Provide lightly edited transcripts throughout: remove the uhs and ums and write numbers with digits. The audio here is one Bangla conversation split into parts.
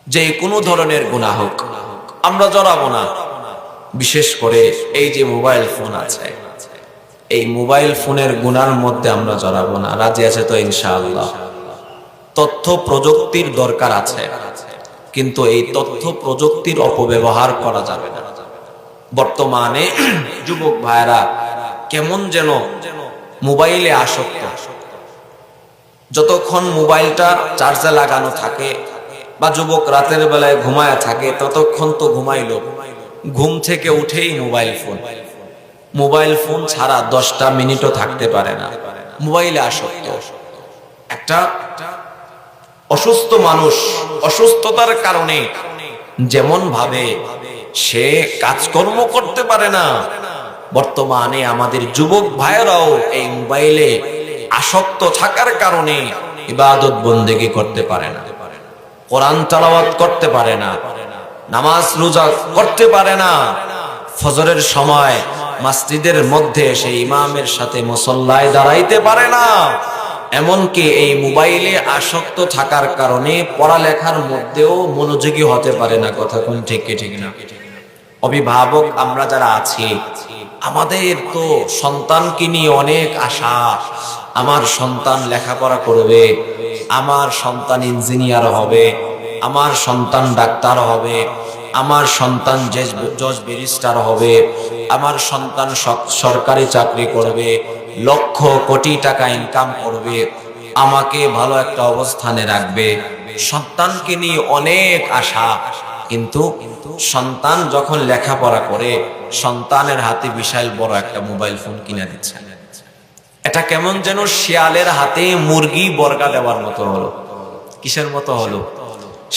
যে কোনো ধরনের গুনাহ হোক আমরা জড়াবো না। বিশেষ করে এই যে মোবাইল ফোন আছে, এই মোবাইল ফোনের গুনার মধ্যে আমরা জড়াবো না। রাজি আছে তো ইনশাআল্লাহ? তথ্য প্রযুক্তির দরকার আছে, কিন্তু এই তথ্য প্রযুক্তির অপব্যবহার করা যাবে না। বর্তমানে যুবক ভাইরা কেমন যেন মোবাইলে আসক্ত। যতক্ষণ মোবাইলটা চার্জে লাগানো থাকে বা যুবক রাতের বেলায় ঘুমায় থাকে, ততক্ষণ তো ঘুমাইলো, ঘুম থেকে উঠেই মোবাইল ফোন। মোবাইল ফোন ছাড়া 10টা মিনিটও থাকতে পারে না, মোবাইলে আসক্ত। একটা অসুস্থ মানুষ অসুস্থতার কারণে যেমন ভাবে সে কাজকর্ম করতে পারে না, বর্তমানে আমাদের যুবক ভাইয়েরাও এই মোবাইলে আসক্ত থাকার কারণে ইবাদত বন্দেগী করতে পারে না, কোরআন তেলাওয়াত করতে পারে না, নামাজ রোজা করতে পারে না, ফজরের সময় মসজিদের মধ্যে সেই ইমামের সাথে মুসল্লায় দাঁড়াইতে পারে না। এমনকি এই মোবাইলে আসক্ত থাকার কারণে পড়ালেখার মধ্যেও মনোযোগী হতে পারে না। কথা কোন ঠিক কি ঠিক না? অভিভাবক আমরা যারা আছি, আমাদের তো সন্তানকে নিয়ে অনেক আশা। আমার সন্তান লেখাপড়া করবে, আমার সন্তান ইঞ্জিনিয়ার হবে, আমার সন্তান ডাক্তার হবে, আমার সন্তান জজ ব্যারিস্টার হবে, আমার সন্তান সরকারি চাকরি করবে, লক্ষ কোটি টাকা ইনকাম করবে, আমাকে ভালো একটা অবস্থানে রাখবে। সন্তানকে নিয়ে অনেক আশা, কিন্তু সন্তান যখন লেখাপড়া করে সন্তানের হাতে বিশাল বড় একটা মোবাইল ফোন কিনে দিচ্ছে। এটা কেমন যেন শিয়ালের হাতে মুরগি বর্গা দেওয়ার মতো হলো। কিসের মতো হলো?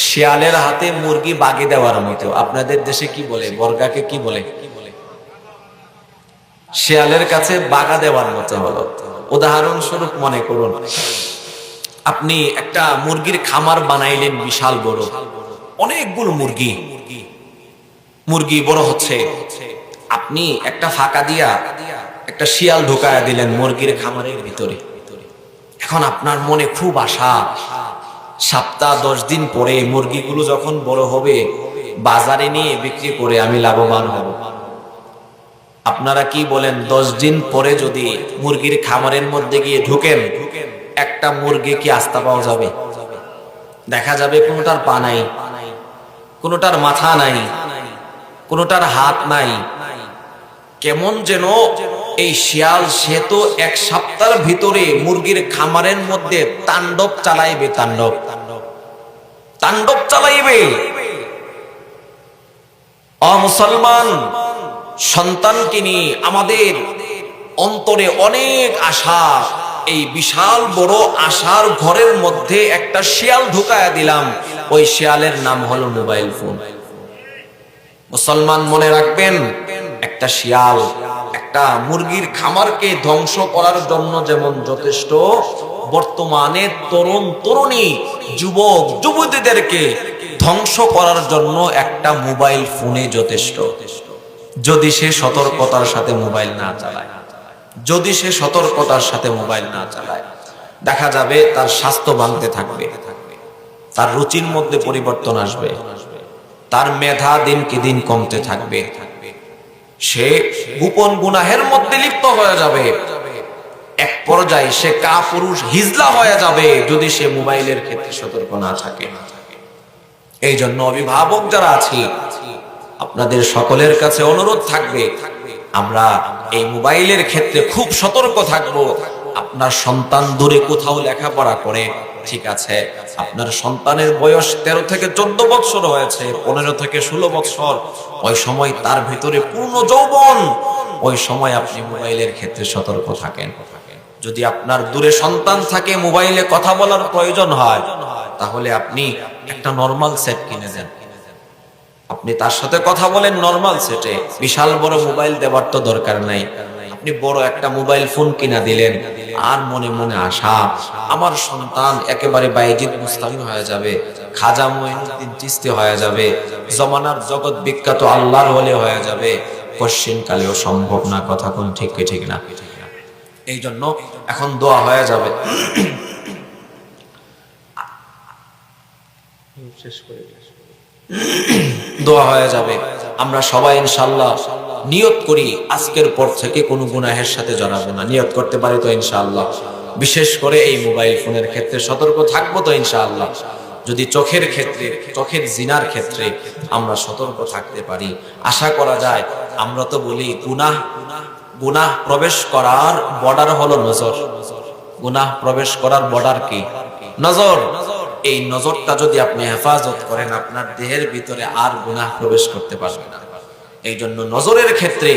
শিয়ালের হাতে মুরগি বাগে দেওয়ার মতো। আপনাদের দেশে কি বলে? বর্গাকে কি বলে? শিয়ালের কাছে বাগা দেওয়ার মতো হলো। উদাহরণস্বরূপ মনে করুন, আপনি একটা মুরগির খামার বানাইলেন বিশাল বড়, অনেকগুলো মুরগি বড় হচ্ছে। আপনি একটা ফাঁকা দিয়া একটা শিয়াল ঢুকায়া দিলেন মুরগির খামারের ভিতরে। এখন আপনার মনে খুব আশা, সপ্তাহ 10 দিন পরে মুরগিগুলো যখন বড় হবে বাজারে নিয়ে বিক্রি করে আমি লাভবান হব। আপনারা কি বলেন? 10 দিন পরে যদি মুরগির খামারের মধ্যে গিয়ে ঢুকেন, একটা মুরগি কি আস্তা পাওয়া যাবে? দেখা যাবে কোনোটার পা নাই, কোনোটার মাথা নাই, কোনোটার হাত নাই। কেমন যেন এই শিয়াল, সে তো 1 সপ্তাহের ভিতরে মুরগির খামারের মধ্যে তাণ্ডব চালাইবে, তাণ্ডব চালাইবে। মুসলমান, সন্তানকে নিয়ে আমাদের অন্তরে অনেক আশা। এই বিশাল বড় আশার ঘরের মধ্যে একটা শিয়াল ঢুকায়া দিলাম, ওই শিয়ালের নাম হলো মোবাইল ফোন। মুসলমান মনে রাখবেন, একটা শিয়াল একটা মুরগির খামারকে ধ্বংস করার জন্য যেমন যথেষ্ট, বর্তমানে তরুণ তরুণী যুবক যুবতীদেরকে ধ্বংস করার জন্য একটা মোবাইল ফোনে যথেষ্ট। যদি সে সতর্কতার সাথে মোবাইল না চালায়, যদি সে সতর্কতার সাথে মোবাইল না চালায়, দেখা যাবে তার স্বাস্থ্য ভাঙতে থাকবে, তার রুচির মধ্যে পরিবর্তন আসবে, তার মেধা দিনকে দিন কমতে থাকবে, সে গোপন গুনাহের মধ্যে লিপ্ত হয়ে যাবে, এক পর্যায়ে সে কাপুরুষ হিজলা হয়ে যাবে যদি সে মোবাইলের ক্ষেত্রে সতর্ক না থাকে। এই জন্য অভিভাবক যারা আছি, আপনাদের সকলের কাছে অনুরোধ থাকবে, আমরা এই মোবাইলের ক্ষেত্রে খুব সতর্ক থাকব। আপনার সন্তান দূরে কোথাও লেখাপড়া করে, ঠিক আছে, আপনার সন্তানের বয়স 13 থেকে 14 বছর হয়েছে, 15 থেকে 16 বছর, ওই সময় তার ভিতরে পূর্ণ যৌবন, ওই সময় আপনি মোবাইলের ক্ষেত্রে সতর্ক থাকেন। যদি আপনার দূরে সন্তান থাকে, মোবাইলে কথা বলার প্রয়োজন হয়, তাহলে আপনি একটা নরমাল সেট কিনে দেন, আপনি তার সাথে কথা বলেন নরমাল সেটে। বিশাল বড় মোবাইল দেওয়ার তো দরকার নাই। আপনি বড় একটা মোবাইল ফোন কিনা দিলেন, আর মনে মনে আশা, আমার সন্তান একেবারে বাইজিদ মুস্তামি হয়ে যাবে, খাজা মঈনুদ্দিন চিশতি হয়ে যাবে, জমানার জগৎ বিখ্যাত আল্লাহর ওলি হয়ে যাবে। কোশ্চিন কালেও সম্ভব না। কথা কোন ঠিক কি ঠিক না? এই জন্য এখন দোয়া হয়ে যাবে। দোয়া হয়ে যাবে। আমরা সবাই ইনশাআল্লাহ নিয়ত করি আজকের পর থেকে কোনো গুনাহের সাথে জড়াবো না। নিয়ত করতে পারি তো ইনশাআল্লাহ? বিশেষ করে এই মোবাইল ফোনের ক্ষেত্রে সতর্ক থাকবো তো ইনশাআল্লাহ? যদি চোখের ক্ষেত্রে, চোখের জিনার ক্ষেত্রে আমরা সতর্ক থাকতে পারি, আশা করা যায়। আমরা তো বলি গুনাহ প্রবেশ করার বর্ডার হলো নজর। গুনাহ প্রবেশ করার বর্ডার কি? নজর। এই নজরটা যদি আপনি হেফাজত করেন, আপনার দেহের ভিতরে আর গুনাহ প্রবেশ করতে পারবে না। এই জন্য নজরের ক্ষেত্রে